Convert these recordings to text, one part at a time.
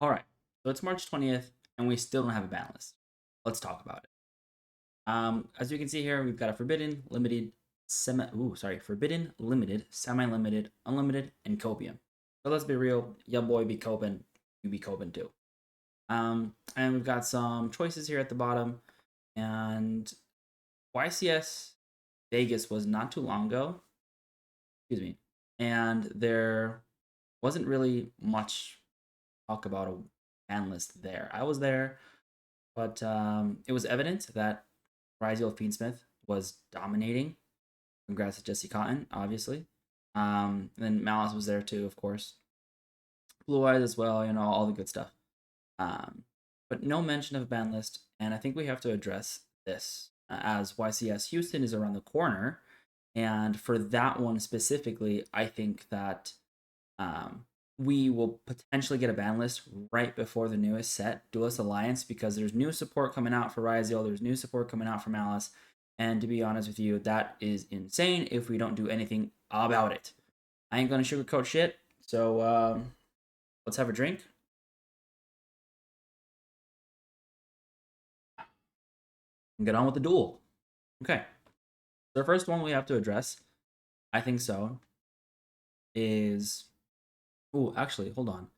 All right, so it's March 20th, and we still don't have a ban list. Let's talk about it. As you can see here, we've got a forbidden, limited, forbidden, limited, semi-limited, unlimited, and copium. So let's be real, your boy be coping, you be coping too. And we've got some choices here at the bottom, and YCS Vegas was not too long ago. Excuse me, and there wasn't really much talk about a ban list there. I was there. But it was evident that Ryziel Fiendsmith was dominating. Congrats to Jesse Cotton, obviously. Then Malice was there too, of course. Blue Eyes as well, all the good stuff. But no mention of a ban list, and I think we have to address this as YCS Houston is around the corner. And for that one specifically, I think that we will potentially get a ban list right before the newest set, Duelist Alliance, because there's new support coming out for Ryziel, there's new support coming out for Malice, and to be honest with you, that is insane if we don't do anything about it. I ain't gonna sugarcoat shit, so let's have a drink. And get on with the duel. Okay. So the first one we have to address, I think so, is actually, hold on.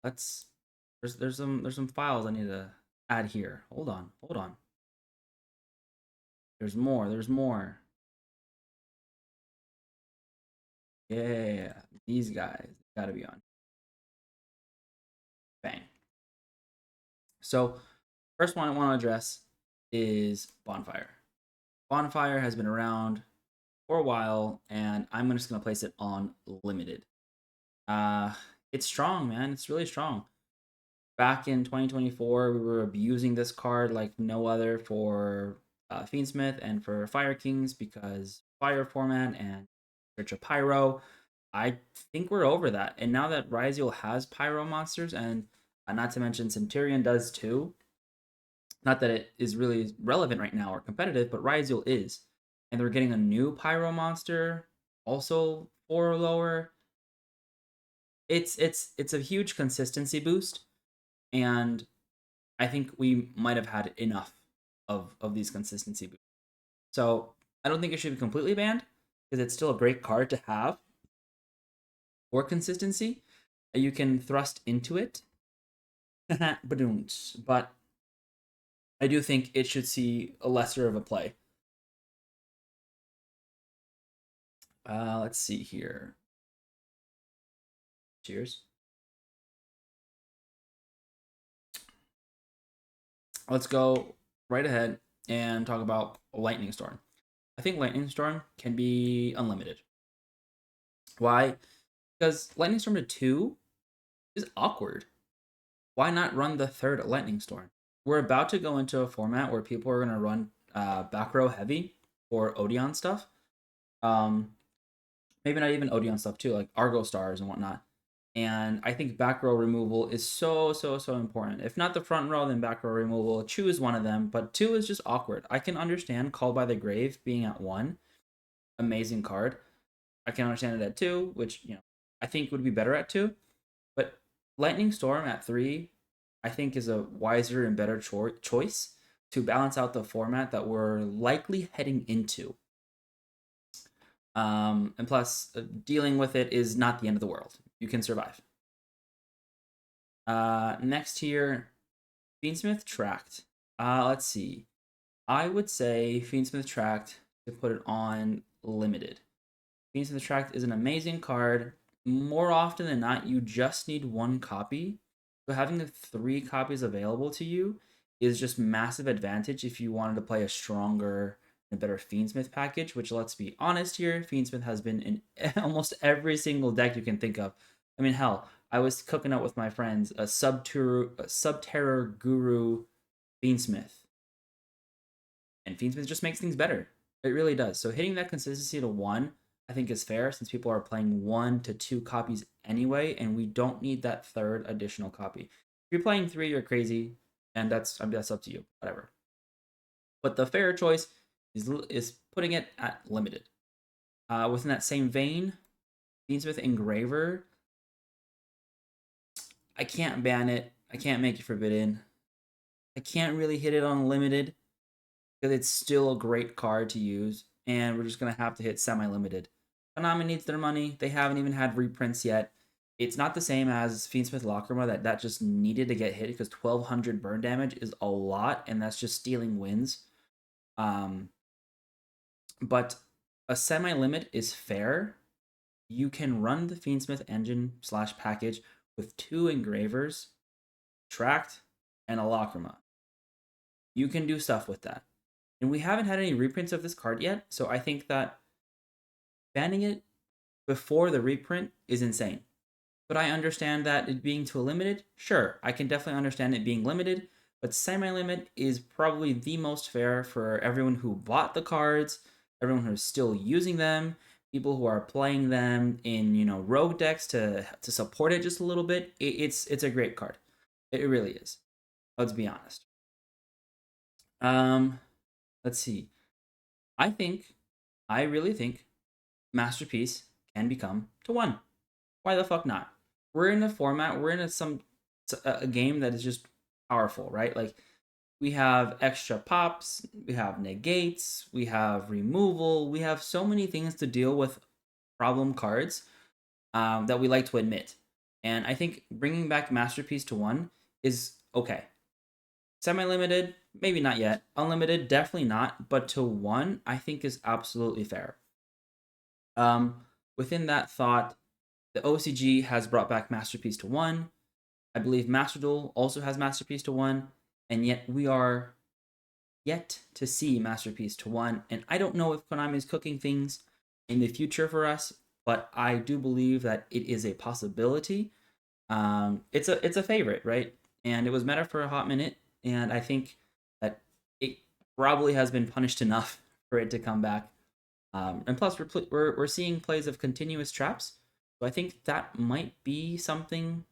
Let's there's some files I need to add here. Hold on. There's more. Yeah, these guys gotta be on. Bang. So, first one I want to address is Bonfire. Bonfire has been around for a while, and I'm just gonna place it on limited. It's strong, man. It's really strong. Back in 2024, we were abusing this card like no other for Fiendsmith and for Fire Kings because Fire format and Search of Pyro. I think we're over that. And now that Ryziel has Pyro monsters, and not to mention Centurion does too, not that it is really relevant right now or competitive, but Ryziel is. And they're getting a new Pyro monster, also 4 or lower. It's a huge consistency boost, and I think we might have had enough of these consistency boosts. So I don't think it should be completely banned because it's still a great card to have for consistency. You can thrust into it, but I do think it should see a lesser of a play. Let's see here. Cheers. Let's go right ahead and talk about Lightning Storm. I think Lightning Storm can be unlimited. Why? Because Lightning Storm to 2 is awkward. Why not run the third Lightning Storm? We're about to go into a format where people are going to run back row heavy for Odeon stuff. Maybe not even Odeon stuff too, like Argo Stars and whatnot. And I think back row removal is so important. If not the front row, then back row removal. Choose one of them, but 2 is just awkward. I can understand Called by the Grave being at 1. Amazing card. I can understand it at 2, which, I think would be better at 2. But Lightning Storm at 3, I think is a wiser and better choice to balance out the format that we're likely heading into. And plus, dealing with it is not the end of the world. You can survive. Next here, Fiendsmith Tract. Let's see. I would say Fiendsmith Tract to put it on limited. Fiendsmith Tract is an amazing card. More often than not, you just need 1 copy. So having the 3 copies available to you is just massive advantage if you wanted to play a stronger and better Fiendsmith package, which, let's be honest here, Fiendsmith has been in almost every single deck you can think of. I mean, hell, I was cooking up with my friends a Subterror Guru Fiendsmith. And Fiendsmith just makes things better. It really does. So hitting that consistency to 1, I think is fair since people are playing 1 to 2 copies anyway, and we don't need that third additional copy. If you're playing 3, you're crazy, and that's up to you. Whatever. But the fair choice is putting it at limited. Within that same vein, Fiendsmith Engraver, I can't ban it I can't make it forbidden. I can't really hit it on limited because it's still a great card to use, and we're just gonna have to hit semi-limited. Konami needs their money. They haven't even had reprints yet. It's not the same as Fiendsmith Lacrima that just needed to get hit because 1200 burn damage is a lot, and that's just stealing wins. Um, but a semi-limit is fair. You can run the Fiendsmith engine slash package with 2 engravers, tracked, and a Lacrima. You can do stuff with that. And we haven't had any reprints of this card yet, so I think that banning it before the reprint is insane. But I understand that it being too limited. Sure, I can definitely understand it being limited, but semi-limit is probably the most fair for everyone who bought the cards, everyone who's still using them, people who are playing them in rogue decks to support it just a little bit. It's a great card. It really is. Let's be honest. Um, let's see. I think, I really think, Masterpiece can become to 1. Why the fuck not? We're in a format, we're in a game that is just powerful, right? Like we have extra pops, we have negates, we have removal, we have so many things to deal with problem cards that we like to admit. And I think bringing back Masterpiece to 1 is okay. Semi-limited, maybe not yet. Unlimited, definitely not. But to 1, I think is absolutely fair. Within that thought, the OCG has brought back Masterpiece to 1. I believe Master Duel also has Masterpiece to 1. And yet we are yet to see Masterpiece to 1. And I don't know if Konami is cooking things in the future for us, but I do believe that it is a possibility. It's a favorite, right? And it was meta for a hot minute, and I think that it probably has been punished enough for it to come back. And plus, we're seeing plays of continuous traps, so I think that might be something.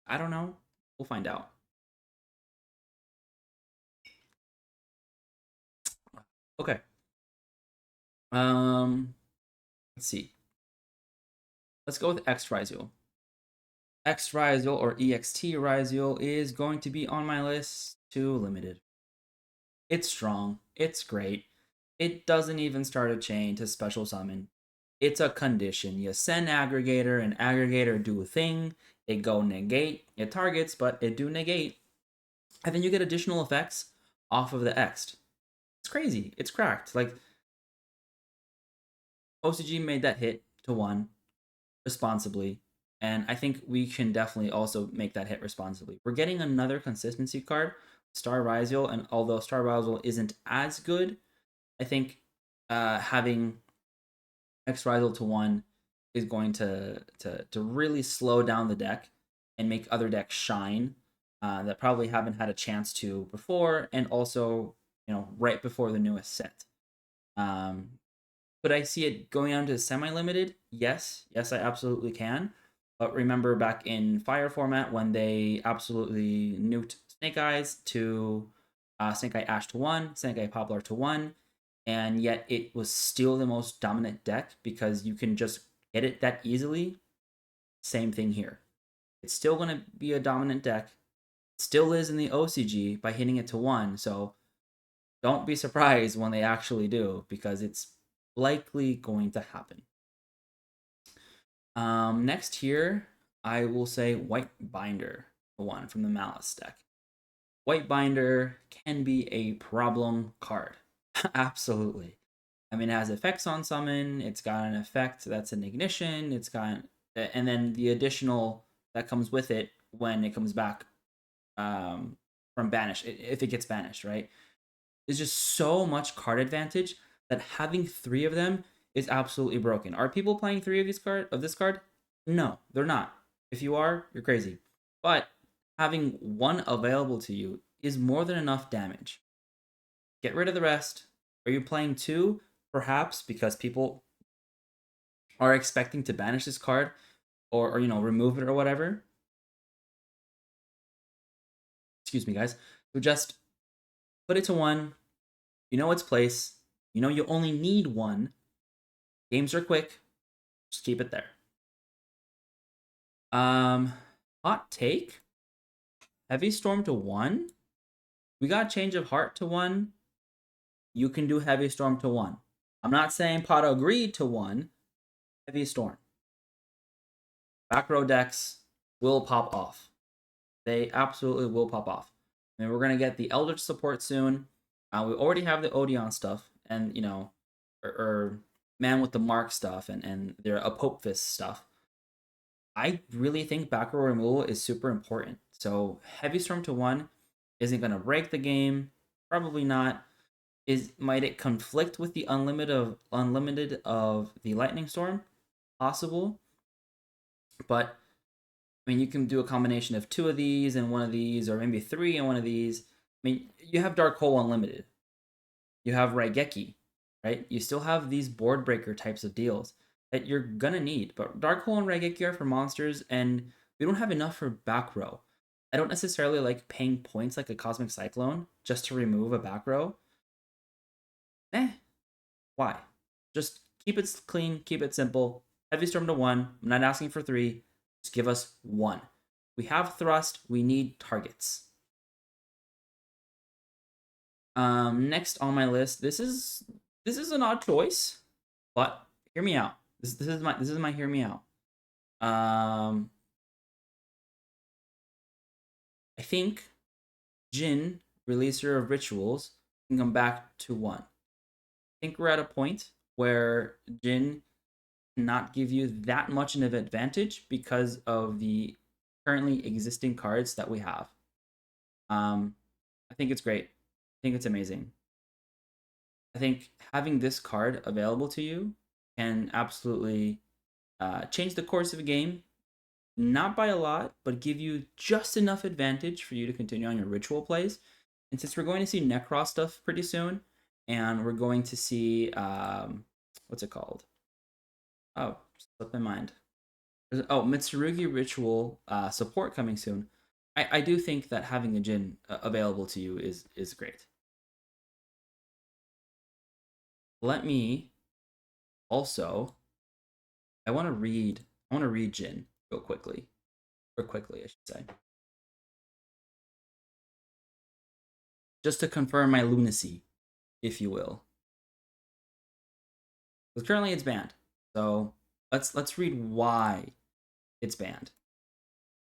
I don't know. We'll find out. Okay. Let's see. Let's go with X Ryzuel. X Ryzuel or EXT Ryzuel is going to be on my list to limited. It's strong. It's great. It doesn't even start a chain to special summon. It's a condition. You send aggregator, and aggregator do a thing. It go negate. It targets, but it do negate. And then you get additional effects off of the Ext. It's crazy. It's cracked. Like OCG made that hit to 1 responsibly. And I think we can definitely also make that hit responsibly. We're getting another consistency card, Star Ryzuel, and although Star Ryzuel isn't as good, I think having X Ryzuel to 1 is going to really slow down the deck and make other decks shine that probably haven't had a chance to before, and also right before the newest set. Could I see it going on to semi-limited? Yes, I absolutely can. But remember back in Fire format when they absolutely nuked Snake Eyes to Snake Eye Ash to 1, Snake Eye Poplar to 1, and yet it was still the most dominant deck because you can just get it that easily. Same thing here. It's still going to be a dominant deck. It still is in the OCG by hitting it to 1, so don't be surprised when they actually do because it's likely going to happen. Next here, I will say White Binder, the one from the Malice deck. White Binder can be a problem card. Absolutely. I mean, it has effects on summon. It's got an effect that's an ignition. It's got, and then the additional that comes with it when it comes back from banish, if it gets banished, right? There's just so much card advantage that having 3 of them is absolutely broken. Are people playing 3 of this card? No, they're not. If you are, you're crazy. But having 1 available to you is more than enough damage. Get rid of the rest. Are you playing 2? Perhaps because people are expecting to banish this card or remove it or whatever. Excuse me, guys. So just put it to 1. You know its place. You know you only need 1. Games are quick. Just keep it there. Hot take. Heavy Storm to 1. We got Change of Heart to 1. You can do Heavy Storm to 1. I'm not saying Pada agreed to 1. Heavy Storm. Back row decks will pop off. They absolutely will pop off. And we're gonna get the Eldritch support soon. We already have the Odeon stuff, and or Man with the Mark stuff, and their Apophyst stuff. I really think back row removal is super important. So Heavy Storm to 1 isn't gonna break the game. Probably not. Might it conflict with the unlimited of the Lightning Storm? Possible, but I mean, you can do a combination of 2 of these and 1 of these, or maybe 3 and 1 of these. I mean, you have Dark Hole Unlimited. You have Raigeki, right? You still have these board breaker types of deals that you're gonna need. But Dark Hole and Raigeki are for monsters, and we don't have enough for back row. I don't necessarily like paying points like a Cosmic Cyclone just to remove a back row. Why? Just keep it clean, keep it simple. Heavy Storm to 1. I'm not asking for 3. Just give us 1. We have thrust. We need targets. Next on my list, this is an odd choice, but hear me out. This is my hear me out. I think Jin, releaser of rituals, can come back to 1. I think we're at a point where Jin cannot give you that much of an advantage because of the currently existing cards that we have. I think it's great. I think it's amazing. I think having this card available to you can absolutely change the course of a game, not by a lot, but give you just enough advantage for you to continue on your ritual plays. And since we're going to see Necros stuff pretty soon, and we're going to see what's it called? Oh, slipped my mind. Mitsurugi Ritual support coming soon. I do think that having a Jin available to you is great. Let me also. I want to read. I want to read Jin real quickly, or quickly, I should say, just to confirm my lunacy, if you will. Because currently it's banned. So let's read why it's banned.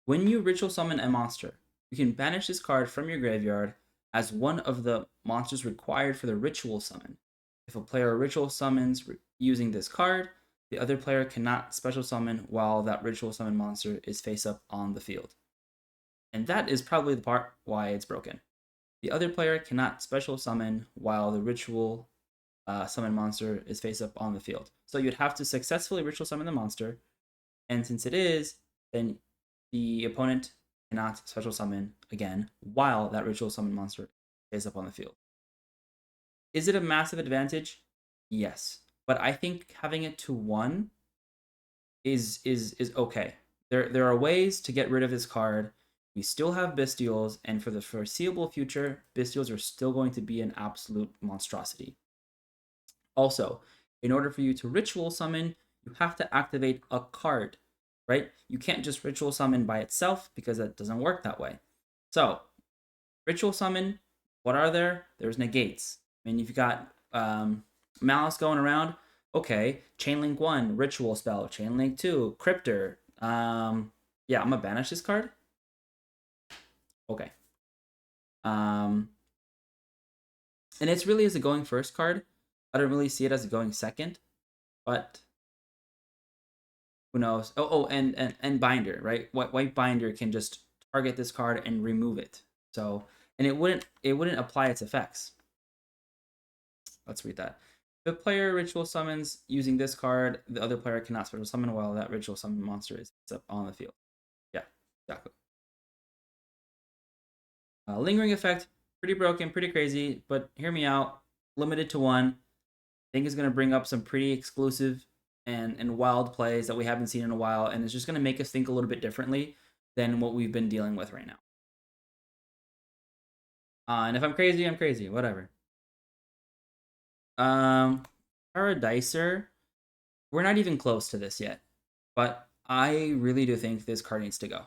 When you ritual summon a monster, you can banish this card from your graveyard as one of the monsters required for the ritual summon. If a player ritual summons using this card, the other player cannot special summon while that ritual summon monster is face up on the field. And that is probably the part why it's broken. The other player cannot special summon while the ritual summon monster is face up on the field. So you'd have to successfully ritual summon the monster, and since it is, then the opponent cannot special summon again while that ritual summon monster is up on the field. Is it a massive advantage? Yes, but I think having it to 1 is okay. There are ways to get rid of this card. We still have Bestials, and for the foreseeable future, Bestials are still going to be an absolute monstrosity. Also, in order for you to ritual summon, you have to activate a card, right? You can't just ritual summon by itself because that doesn't work that way. So, ritual summon, what are there? There's negates. I mean, you've got Malice going around. Okay, Chainlink 1, ritual spell. Chainlink 2, Cryptor. Yeah, I'm gonna banish this card. Okay. And it's really as a going first card. I don't really see it as a going second, but who knows? And Binder, right? White Binder can just target this card and remove it. So, and it wouldn't apply its effects. Let's read that. If a player ritual summons using this card, the other player cannot special summon while that ritual summon monster is up on the field. Yeah, exactly. Lingering effect, pretty broken, pretty crazy, but hear me out. Limited to 1. I think is going to bring up some pretty exclusive and wild plays that we haven't seen in a while, and it's just going to make us think a little bit differently than what we've been dealing with right now. And if I'm crazy, I'm crazy. Whatever. Paradiser. We're not even close to this yet, but I really do think this card needs to go.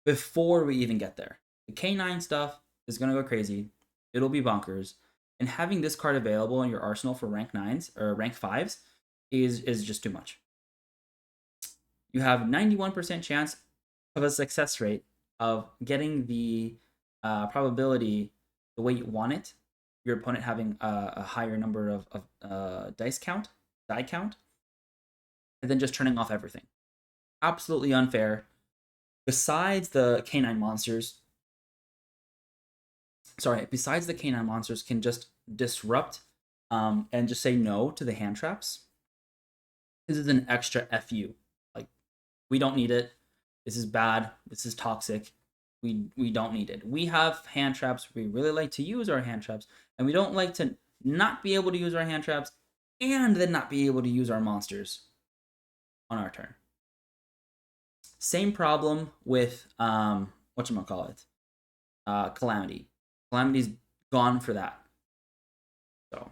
before we even get there. The K9 stuff is going to go crazy. It'll be bonkers. And having this card available in your arsenal for rank 9s or rank 5s is just too much. You have 91% chance of a success rate of getting the probability the way you want it. Your opponent having a higher number of die count, and then just turning off everything. Absolutely unfair. Besides the canine monsters, besides the canine monsters can just disrupt and just say no to the hand traps. This is an extra FU. Like, we don't need it. This is bad. This is toxic. We don't need it. We have hand traps. We really like to use our hand traps, and we don't like to not be able to use our hand traps and then not be able to use our monsters on our turn. Same problem with whatchamacallit? Calamity. Calamity's gone for that. So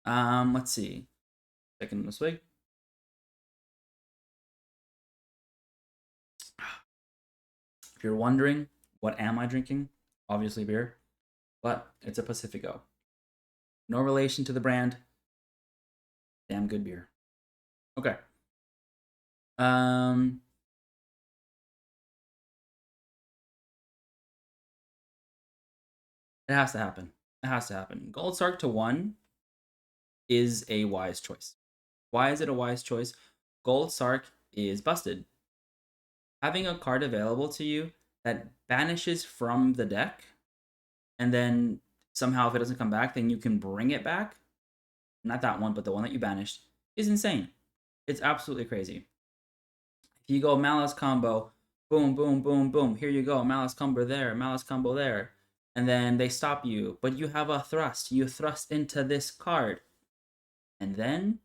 let's see. Second this way. If you're wondering, what am I drinking? Obviously beer, but it's a Pacifico. No relation to the brand. Damn good beer. Okay. It has to happen. It has to happen. Gold Sark to 1 is a wise choice. Why is it a wise choice? Gold Sark is busted. Having a card available to you that banishes from the deck, and then somehow if it doesn't come back, then you can bring it back. Not that one, but the one that you banished, is insane. It's absolutely crazy. If you go Malice combo, boom, boom, boom, boom, here you go, Malice combo there, Malice combo there, and then they stop you, but you have a thrust. You thrust into this card, and then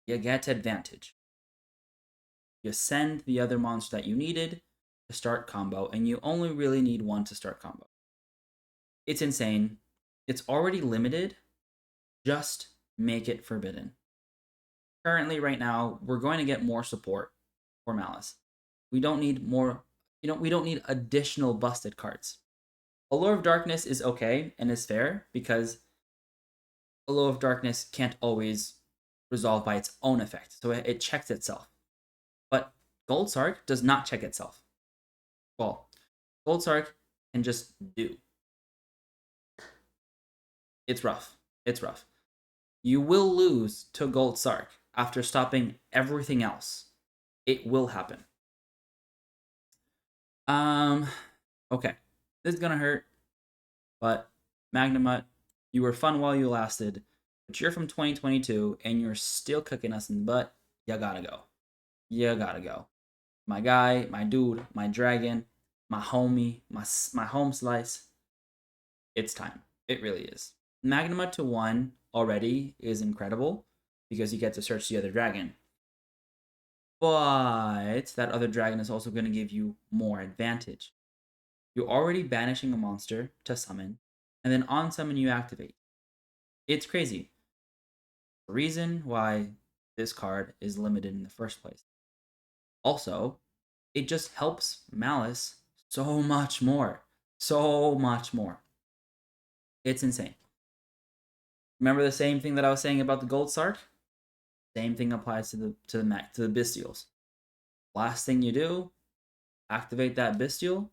you get advantage. You send the other monster that you needed to start combo, and you only really need one to start combo. It's insane. It's already limited. Just make it forbidden. Currently, right now, we're going to get more support for Malice. We don't need more, we don't need additional busted cards. Allure of Darkness is okay and is fair because Allure of Darkness can't always resolve by its own effect, so it checks itself. But Gold Sark does not check itself. Well, Gold Sark can just do. It's rough. It's rough. You will lose to Gold Sark after stopping everything else. It will happen. Okay. This is gonna hurt, but Magnemut, you were fun while you lasted, but you're from 2022 and you're still kicking us in the butt. You gotta go. You gotta go. My guy, my dude, my dragon, my homie, my home slice. It's time. It really is. Magnemut to 1 already is incredible because you get to search the other dragon. But that other dragon is also going to give you more advantage. You're already banishing a monster to summon, and then on summon you activate. It's crazy. The reason why this card is limited in the first place. Also, it just helps Malice so much more. So much more. It's insane. Remember the same thing that I was saying about the Gold Sark? Same thing applies to the Bestials. Last thing you do, activate that Bestial,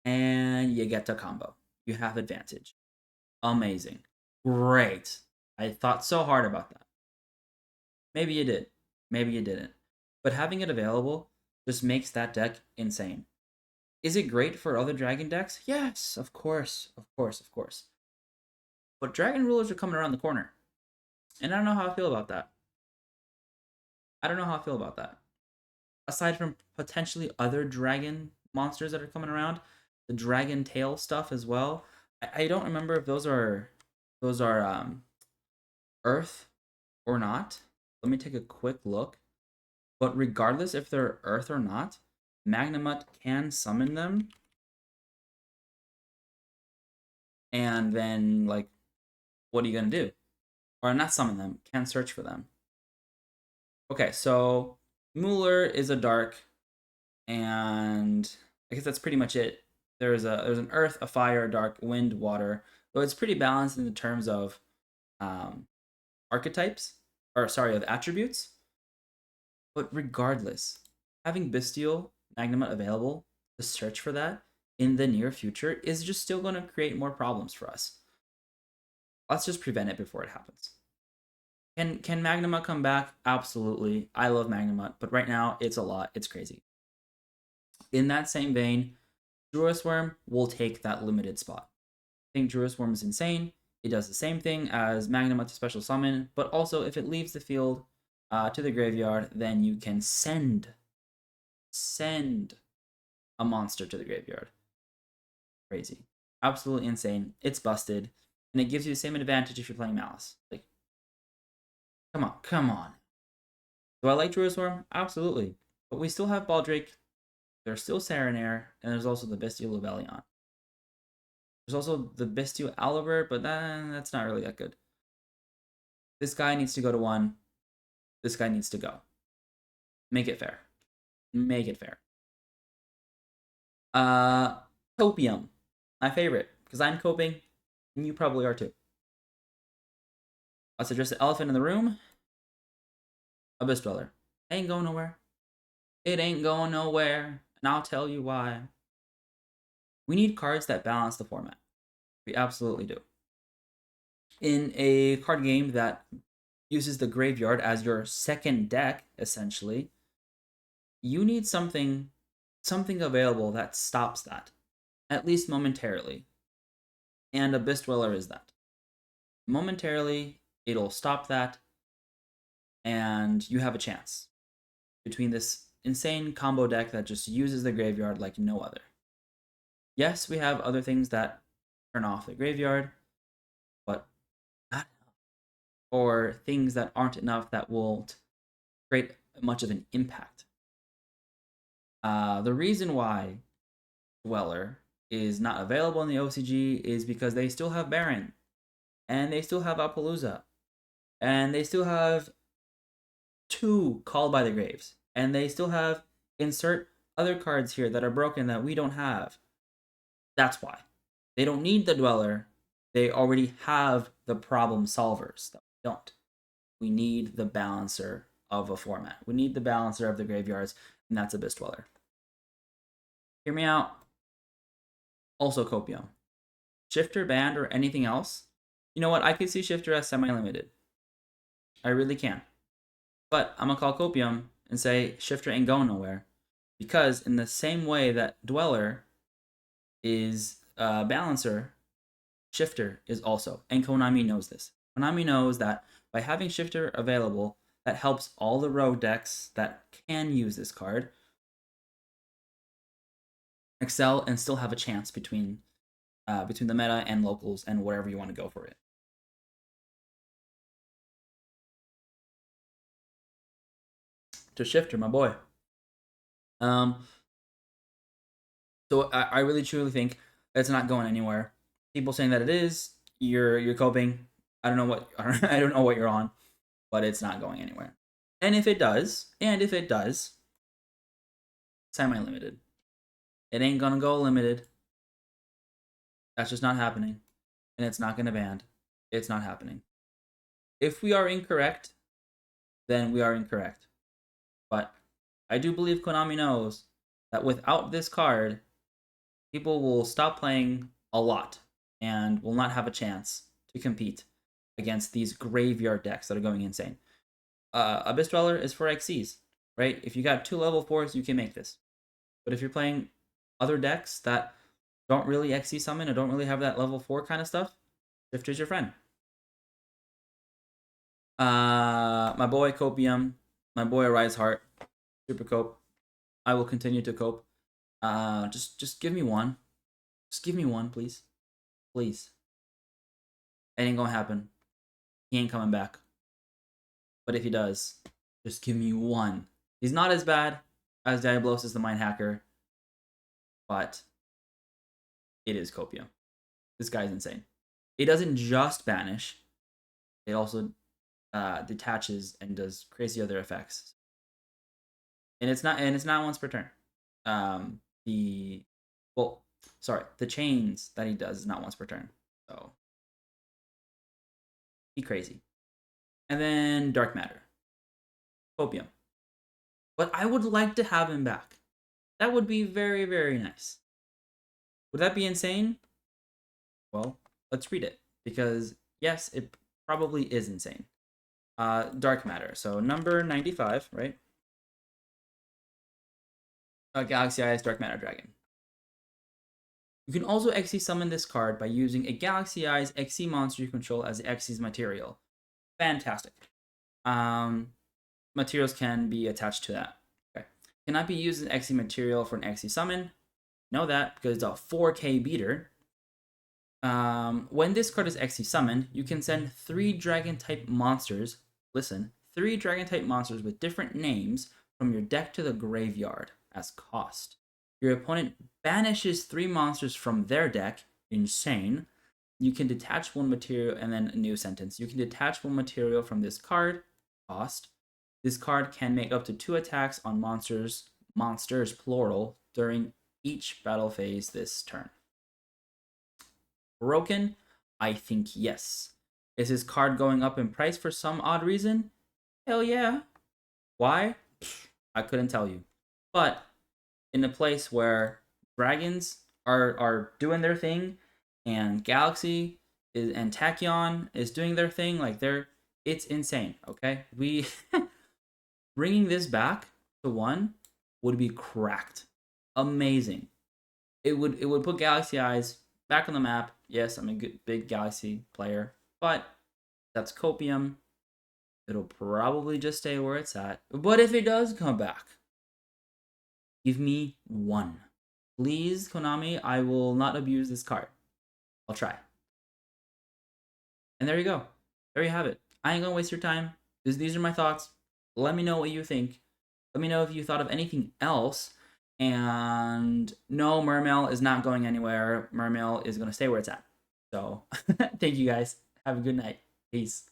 and you get to combo. You have advantage. Amazing. Great. I thought so hard about that. Maybe you did. Maybe you didn't. But having it available just makes that deck insane. Is it great for other dragon decks? Yes, of course. Of course, of course. But dragon rulers are coming around the corner. And I don't know how I feel about that. I don't know how I feel about that. Aside from potentially other dragon monsters that are coming around, the dragon tail stuff as well. I don't remember if those are earth or not. Let me take a quick look. But regardless if they're earth or not, Magnemut can summon them. And then, like, what are you going to do? Or not summon them, can search for them. Okay, so Mueller is a dark. And I guess that's pretty much it. There's an earth, a fire, a dark, wind, water. So it's pretty balanced in the terms of um, archetypes, or sorry, of attributes. But regardless, having Bestial Magnamut available to search for that in the near future is just still going to create more problems for us. Let's just prevent it before it happens. Can Magnamut come back? Absolutely. I love Magnamut, but right now it's a lot. It's crazy. In that same vein, Druis Worm will take that limited spot. I think Druis Worm is insane. It does the same thing as Magnamut to special summon, but also if it leaves the field to the graveyard, then you can send a monster to the graveyard. Crazy. Absolutely insane. It's busted. And it gives you the same advantage if you're playing Malice. Like, come on, come on. Do I like Druis Worm? Absolutely. But we still have Baldrake. There's still Serenair, and there's also the Bestial Levelion. There's also the Bestial Alibert, but that's not really that good. This guy needs to go to 1. This guy needs to go. Make it fair. Make it fair. Copium. My favorite, because I'm coping, and you probably are too. Let's address the elephant in the room. Abyss Dweller. Ain't going nowhere. It ain't going nowhere, and I'll tell you why. We need cards that balance the format. We absolutely do. In a card game that uses the graveyard as your second deck, essentially, you need something available that stops that, at least momentarily. And Abyss Dweller is that. Momentarily, it'll stop that, and you have a chance between this insane combo deck that just uses the graveyard like no other. Yes, we have other things that turn off the graveyard, but not enough. Or things that aren't enough that won't create much of an impact. The reason why Dweller is not available in the OCG is because they still have Baron, and they still have Appaloosa, and they still have 2 Called by the Graves, and they still have insert other cards here that are broken that we don't have. That's why. They don't need the Dweller. They already have the problem solvers that we don't. We need the balancer of a format. We need the balancer of the graveyards, and that's Abyss Dweller. Hear me out. Also Copium. Shifter, Band, or anything else? You know what? I could see Shifter as semi-limited. I really can. But I'm going to call Copium and say Shifter ain't going nowhere. Because in the same way that Dweller is a balancer, Shifter is also. And Konami knows this. Konami knows that by having Shifter available, that helps all the rogue decks that can use this card excel and still have a chance between the meta and locals and wherever you want to go for it. To Shifter, my boy. So I really truly think it's not going anywhere. People saying that it is, you're coping. I don't know what I don't know what you're on, but it's not going anywhere. And if it does, semi-limited. It ain't gonna go limited. That's just not happening. And it's not gonna ban. It's not happening. If we are incorrect, then we are incorrect. But I do believe Konami knows that without this card, people will stop playing a lot and will not have a chance to compete against these graveyard decks that are going insane. Abyss Dweller is for XCs, right? If you got 2 level 4s, you can make this. But if you're playing other decks that don't really XC summon or don't really have that level 4 kind of stuff, Shifter's your friend. My boy Copium, my boy Rise Heart, Super Cope. I will continue to cope. Just give me one. Just give me one, please. Please. It ain't gonna happen. He ain't coming back. But if he does, just give me one. He's not as bad as Diablosis the Mind Hacker, but it is Copium. This guy's insane. It doesn't just banish. It also detaches and does crazy other effects. And it's not once per turn. The well, sorry, the chains that he does is not once per turn. So he crazy. And then Dark Matter, Copium. But I would like to have him back. That would be very, very nice. Would that be insane? Well, let's read it. Because, yes, it probably is insane. Dark Matter. So, number 95, right? Galaxy Eyes Dark Matter Dragon. You can also XC summon this card by using a Galaxy Eyes XC monster you control as the XC's material. Fantastic. Materials can be attached to that. Okay. Cannot be used as an XC material for an XC summon. Know that because it's a 4K beater. When this card is XC summoned, you can send 3 dragon type monsters. Listen, 3 dragon type monsters with different names from your deck to the graveyard as cost. Your opponent banishes 3 monsters from their deck. Insane. You can detach 1 material, and then a new sentence. You can detach 1 material from this card. Cost. This card can make up to 2 attacks on monsters plural, during each battle phase this turn. Broken? I think yes. Is his card going up in price for some odd reason? Hell yeah. Why? I couldn't tell you. But in a place where dragons are doing their thing, and Galaxy and Tachyon is doing their thing, like it's insane. Okay, we bringing this back to 1 would be cracked. Amazing. It would put Galaxy Eyes back on the map. Yes, I'm a big Galaxy player, but that's Copium. It'll probably just stay where it's at. But if it does come back, give me 1. Please, Konami, I will not abuse this card. I'll try. And there you go. There you have it. I ain't gonna waste your time. These are my thoughts. Let me know what you think. Let me know if you thought of anything else. And no, Mermail is not going anywhere. Mermail is going to stay where it's at. So thank you guys. Have a good night. Peace.